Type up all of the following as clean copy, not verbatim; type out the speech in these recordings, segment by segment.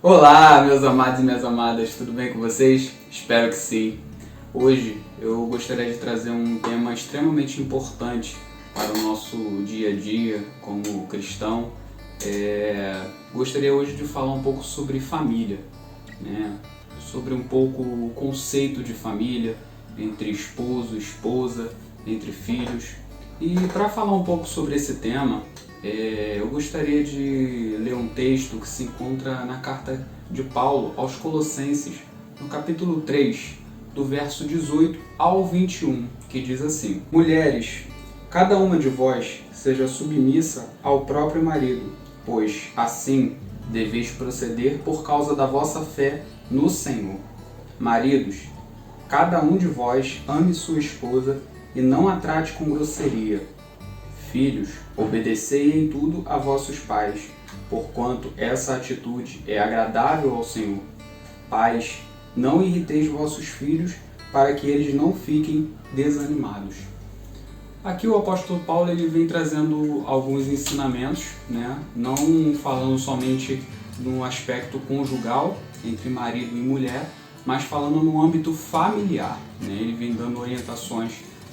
Olá, meus amados e minhas amadas, tudo bem com vocês? Espero que sim. Hoje eu gostaria de trazer um tema extremamente importante para o nosso dia a dia como cristão. Gostaria hoje de falar um pouco sobre família, né? Sobre um pouco o conceito de família entre esposo, esposa, entre filhos. E para falar um pouco sobre esse tema, eu gostaria de ler um texto que se encontra na carta de Paulo aos Colossenses, no capítulo 3, do verso 18 ao 21, que diz assim: Mulheres, cada uma de vós seja submissa ao próprio marido, pois assim deveis proceder por causa da vossa fé no Senhor. Maridos, cada um de vós ame sua esposa e não a trate com grosseria. Filhos, obedecei em tudo a vossos pais, porquanto essa atitude é agradável ao Senhor. Pais, não irriteis vossos filhos, para que eles não fiquem desanimados. Aqui o apóstolo Paulo ele vem trazendo alguns ensinamentos, né? Não falando somente no aspecto conjugal, entre marido e mulher, mas falando no âmbito familiar, né? Ele vem dando orientações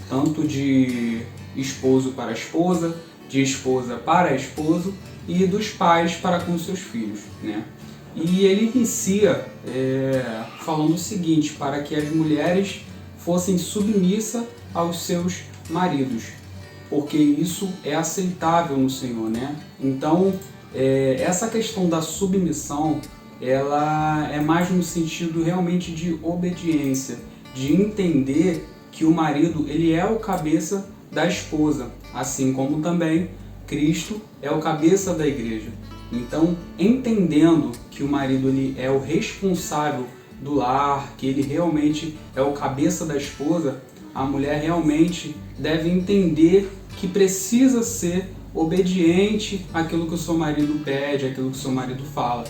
tanto de esposo para esposa, de esposa para esposo e dos pais para com seus filhos, né? E ele inicia falando o seguinte: para que as mulheres fossem submissas aos seus maridos, porque isso é aceitável no Senhor, né? Então, essa questão da submissão, ela é mais no sentido realmente de obediência, de entender que o marido ele é o cabeça da esposa, assim como também Cristo é o cabeça da igreja. Então, entendendo que o marido ele é o responsável do lar, que ele realmente é o cabeça da esposa, a mulher realmente deve entender que precisa ser obediente àquilo que o seu marido pede, àquilo que o seu marido fala.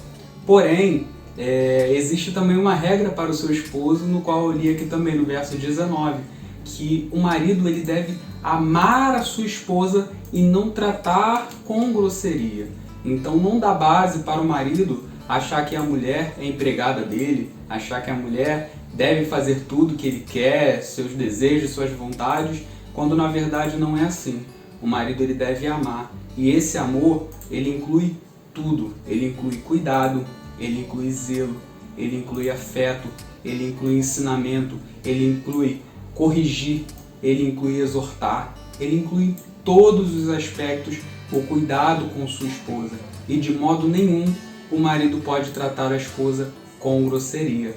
Porém, existe também uma regra para o seu esposo, no qual eu li aqui também no verso 19, que o marido ele deve amar a sua esposa e não tratar com grosseria. Então não dá base para o marido achar que a mulher é empregada dele, achar que a mulher deve fazer tudo que ele quer, seus desejos, suas vontades, quando na verdade não é assim. O marido ele deve amar, e esse amor ele inclui tudo. Ele inclui cuidado, ele inclui zelo, ele inclui afeto, ele inclui ensinamento, ele inclui corrigir, ele inclui exortar, ele inclui todos os aspectos, o cuidado com sua esposa. E de modo nenhum o marido pode tratar a esposa com grosseria.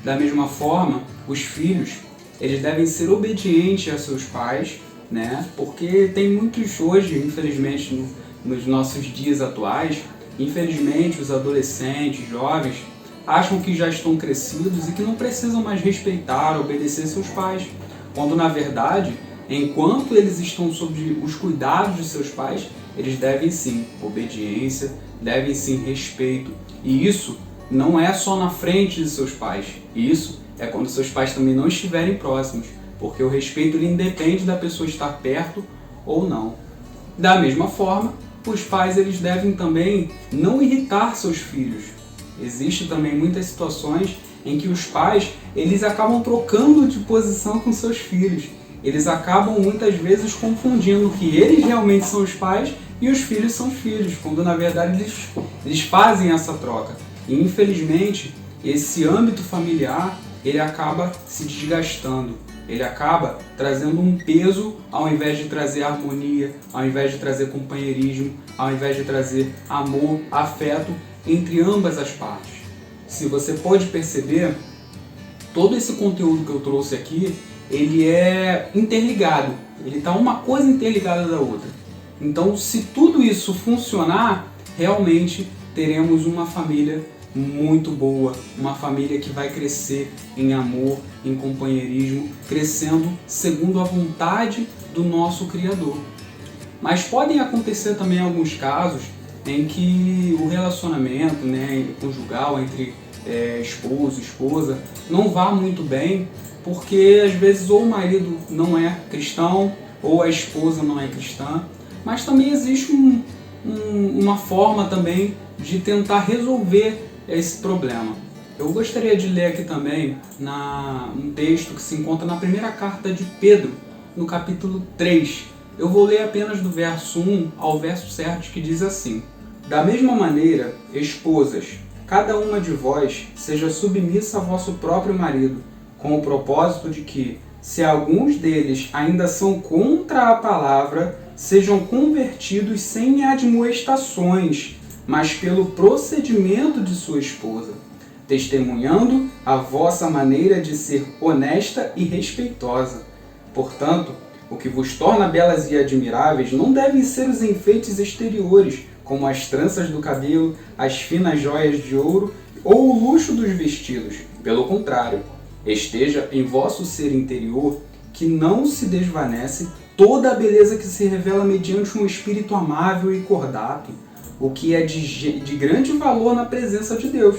Da mesma forma, os filhos, eles devem ser obedientes a seus pais, né? Porque tem muitos hoje, infelizmente, nos nossos dias atuais, infelizmente os adolescentes, jovens, acham que já estão crescidos e que não precisam mais respeitar, obedecer seus pais. Quando na verdade, enquanto eles estão sob os cuidados de seus pais, eles devem sim obediência, devem sim respeito. E isso não é só na frente de seus pais, isso é quando seus pais também não estiverem próximos, porque o respeito ele independe da pessoa estar perto ou não. Da mesma forma, os pais eles devem também não irritar seus filhos. Existem também muitas situações em que os pais eles acabam trocando de posição com seus filhos. Eles acabam muitas vezes confundindo que eles realmente são os pais e os filhos são os filhos, quando na verdade eles fazem essa troca. E infelizmente esse âmbito familiar ele acaba se desgastando, ele acaba trazendo um peso ao invés de trazer harmonia, ao invés de trazer companheirismo, ao invés de trazer amor, afeto entre ambas as partes. Se você pode perceber, todo esse conteúdo que eu trouxe aqui, ele é interligado, ele está uma coisa interligada da outra. Então, se tudo isso funcionar, realmente teremos uma família muito boa, uma família que vai crescer em amor, em companheirismo, crescendo segundo a vontade do nosso Criador. Mas podem acontecer também alguns casos em que o relacionamento, né, conjugal entre esposo e esposa não vá muito bem, porque às vezes ou o marido não é cristão ou a esposa não é cristã, mas também existe uma forma também de tentar resolver esse problema. Eu gostaria de ler aqui também um texto que se encontra na primeira carta de Pedro, no capítulo 3. Eu vou ler apenas do verso 1 ao verso 7, que diz assim: Da mesma maneira, esposas, cada uma de vós seja submissa a vosso próprio marido, com o propósito de que, se alguns deles ainda são contra a palavra, sejam convertidos sem admoestações, mas pelo procedimento de sua esposa, testemunhando a vossa maneira de ser honesta e respeitosa. Portanto, o que vos torna belas e admiráveis não devem ser os enfeites exteriores, como as tranças do cabelo, as finas joias de ouro ou o luxo dos vestidos. Pelo contrário, esteja em vosso ser interior, que não se desvanece, toda a beleza que se revela mediante um espírito amável e cordato, o que é de grande valor na presença de Deus.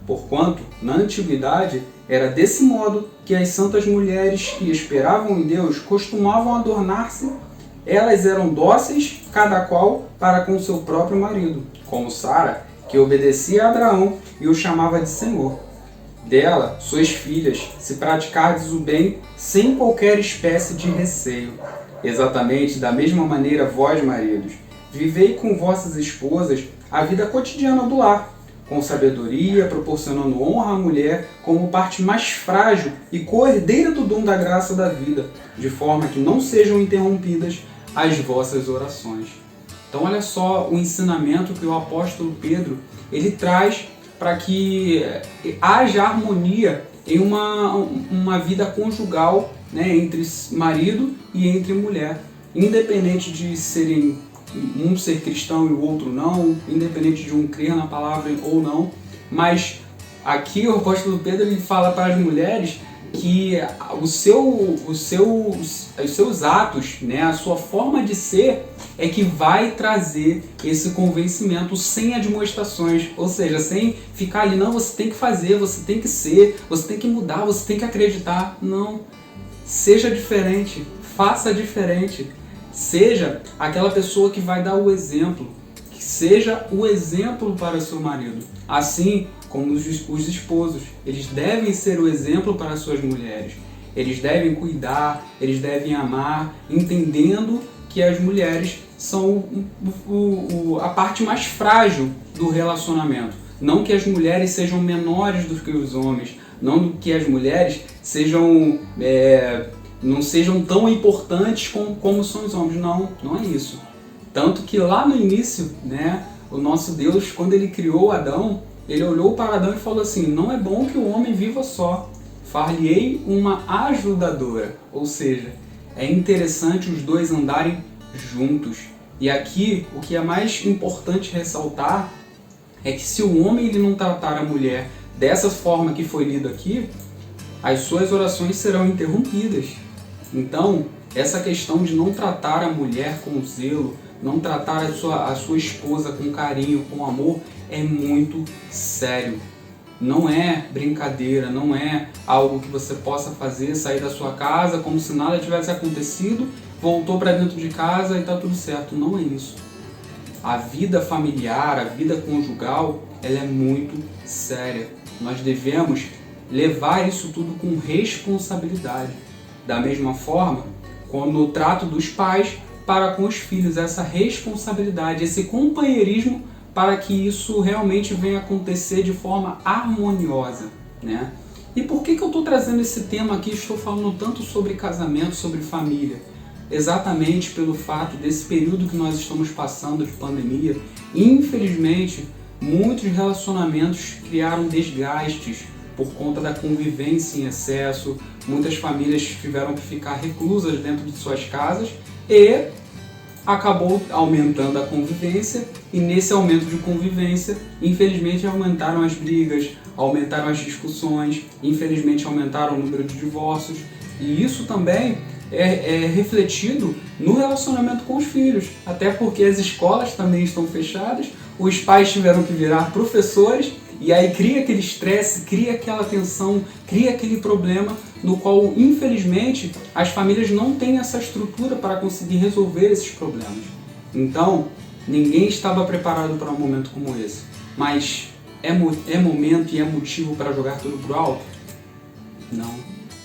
Porquanto, na antiguidade, era desse modo que as santas mulheres que esperavam em Deus costumavam adornar-se. Elas eram dóceis, cada qual para com seu próprio marido, como Sara, que obedecia a Abraão e o chamava de Senhor. Dela, suas filhas, se praticardes o bem sem qualquer espécie de receio. Exatamente da mesma maneira, vós, maridos, vivei com vossas esposas a vida cotidiana do lar, com sabedoria, proporcionando honra à mulher como parte mais frágil e coerdeira do dom da graça da vida, de forma que não sejam interrompidas as vossas orações. Então olha só o ensinamento que o apóstolo Pedro ele traz para que haja harmonia em uma vida conjugal, né, entre marido e entre mulher, independente de serem um ser cristão e o outro não, independente de um crer na palavra ou não, mas aqui o apóstolo Pedro ele fala para as mulheres que os seus atos, né, a sua forma de ser é que vai trazer esse convencimento sem admoestações, ou seja, sem ficar ali, não, você tem que fazer, você tem que ser, você tem que mudar, você tem que acreditar. Não, seja diferente, faça diferente, seja aquela pessoa que vai dar o exemplo, que seja o exemplo para seu marido, assim como os esposos, eles devem ser o exemplo para suas mulheres. Eles devem cuidar, eles devem amar, entendendo que as mulheres são a parte mais frágil do relacionamento. Não que as mulheres sejam menores do que os homens, não que as mulheres não sejam tão importantes como são os homens. Não é isso. Tanto que lá no início, né, o nosso Deus, quando ele criou Adão, ele olhou para Adão e falou assim: não é bom que o homem viva só, far-lhe-ei uma ajudadora. Ou seja, é interessante os dois andarem juntos. E aqui, o que é mais importante ressaltar é que se o homem ele não tratar a mulher dessa forma que foi lido aqui, as suas orações serão interrompidas. Então, essa questão de não tratar a mulher com zelo, não tratar a sua esposa com carinho, com amor, é muito sério. Não é brincadeira, não é algo que você possa fazer, sair da sua casa como se nada tivesse acontecido, voltou para dentro de casa e está tudo certo. Não é isso. A vida familiar, a vida conjugal, ela é muito séria. Nós devemos levar isso tudo com responsabilidade. Da mesma forma, no trato dos pais para com os filhos, essa responsabilidade, esse companheirismo para que isso realmente venha acontecer de forma harmoniosa, né? E por que eu estou trazendo esse tema aqui? Estou falando tanto sobre casamento, sobre família. Exatamente pelo fato desse período que nós estamos passando de pandemia. Infelizmente, muitos relacionamentos criaram desgastes por conta da convivência em excesso. Muitas famílias tiveram que ficar reclusas dentro de suas casas e acabou aumentando a convivência, e nesse aumento de convivência, infelizmente aumentaram as brigas, aumentaram as discussões, infelizmente aumentaram o número de divórcios, e isso também é refletido no relacionamento com os filhos, até porque as escolas também estão fechadas, os pais tiveram que virar professores, e aí cria aquele estresse, cria aquela tensão, cria aquele problema no qual, infelizmente, as famílias não têm essa estrutura para conseguir resolver esses problemas. Então, ninguém estava preparado para um momento como esse. Mas é momento e é motivo para jogar tudo pro alto? Não.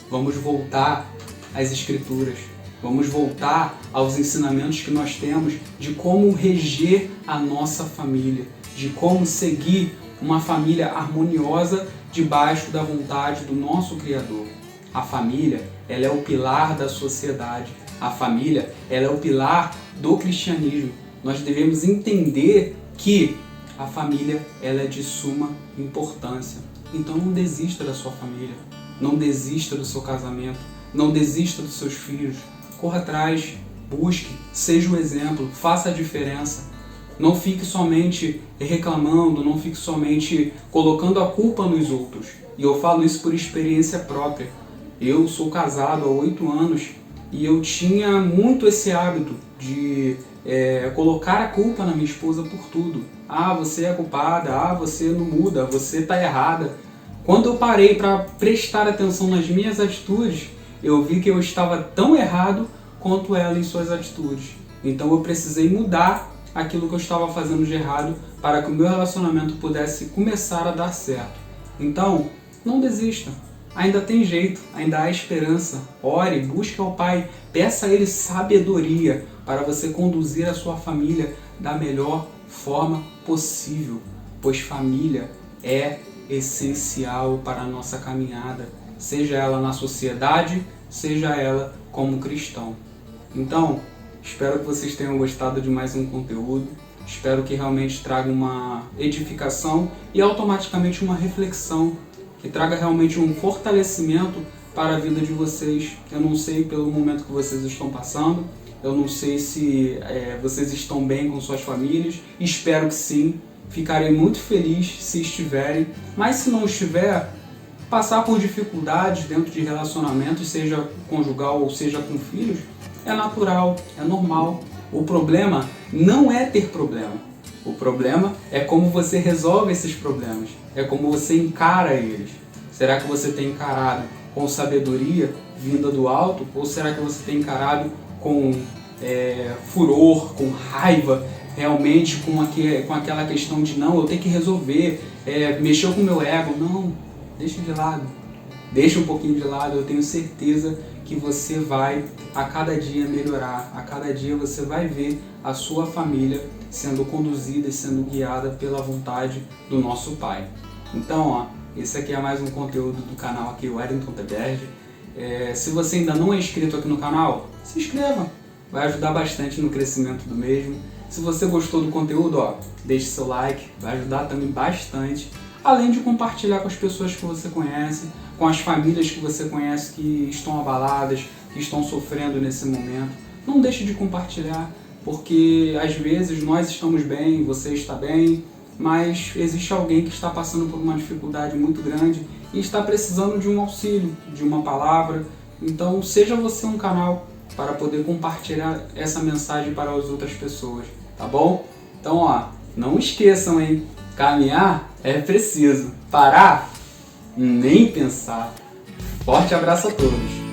Vamos voltar às Escrituras. Vamos voltar aos ensinamentos que nós temos de como reger a nossa família, de como seguir uma família harmoniosa debaixo da vontade do nosso Criador. A família, ela é o pilar da sociedade. A família, ela é o pilar do cristianismo. Nós devemos entender que a família, ela é de suma importância. Então não desista da sua família, não desista do seu casamento, não desista dos seus filhos. Corra atrás, busque, seja o exemplo, faça a diferença. Não fique somente reclamando, não fique somente colocando a culpa nos outros. E eu falo isso por experiência própria. Eu sou casado há 8 anos e eu tinha muito esse hábito de colocar a culpa na minha esposa por tudo. Ah, você é culpada, ah, você não muda, você está errada. Quando eu parei para prestar atenção nas minhas atitudes, eu vi que eu estava tão errado quanto ela em suas atitudes. Então eu precisei mudar aquilo que eu estava fazendo de errado para que o meu relacionamento pudesse começar a dar certo. Então, não desista. Ainda tem jeito, ainda há esperança. Ore, busque ao Pai, peça a Ele sabedoria para você conduzir a sua família da melhor forma possível, pois família é essencial para a nossa caminhada, seja ela na sociedade, seja ela como cristão. Então, espero que vocês tenham gostado de mais um conteúdo, espero que realmente traga uma edificação e automaticamente uma reflexão, que traga realmente um fortalecimento para a vida de vocês. Eu não sei pelo momento que vocês estão passando, eu não sei se vocês estão bem com suas famílias, espero que sim, ficarei muito feliz se estiverem, mas se não estiver, passar por dificuldades dentro de relacionamentos, seja conjugal ou seja com filhos, é natural, é normal. O problema não é ter problema. O problema é como você resolve esses problemas, é como você encara eles. Será que você tem encarado com sabedoria vinda do alto, ou será que você tem encarado com furor, com raiva, realmente com aquela questão de não, eu tenho que resolver, mexeu com o meu ego? Não, deixa de lado, deixa um pouquinho de lado. Eu tenho certeza que você vai a cada dia melhorar, a cada dia você vai ver a sua família sendo conduzida e sendo guiada pela vontade do nosso Pai. Então, esse aqui é mais um conteúdo do canal aqui, o Wellington Teberge. Se você ainda não é inscrito aqui no canal, se inscreva, vai ajudar bastante no crescimento do mesmo. Se você gostou do conteúdo, deixe seu like, vai ajudar também bastante. Além de compartilhar com as pessoas que você conhece, com as famílias que você conhece que estão abaladas, que estão sofrendo nesse momento. Não deixe de compartilhar, porque às vezes nós estamos bem, você está bem, mas existe alguém que está passando por uma dificuldade muito grande e está precisando de um auxílio, de uma palavra. Então seja você um canal para poder compartilhar essa mensagem para as outras pessoas, tá bom? Então, não esqueçam, hein? Caminhar é preciso. Parar? Nem pensar. Forte abraço a todos.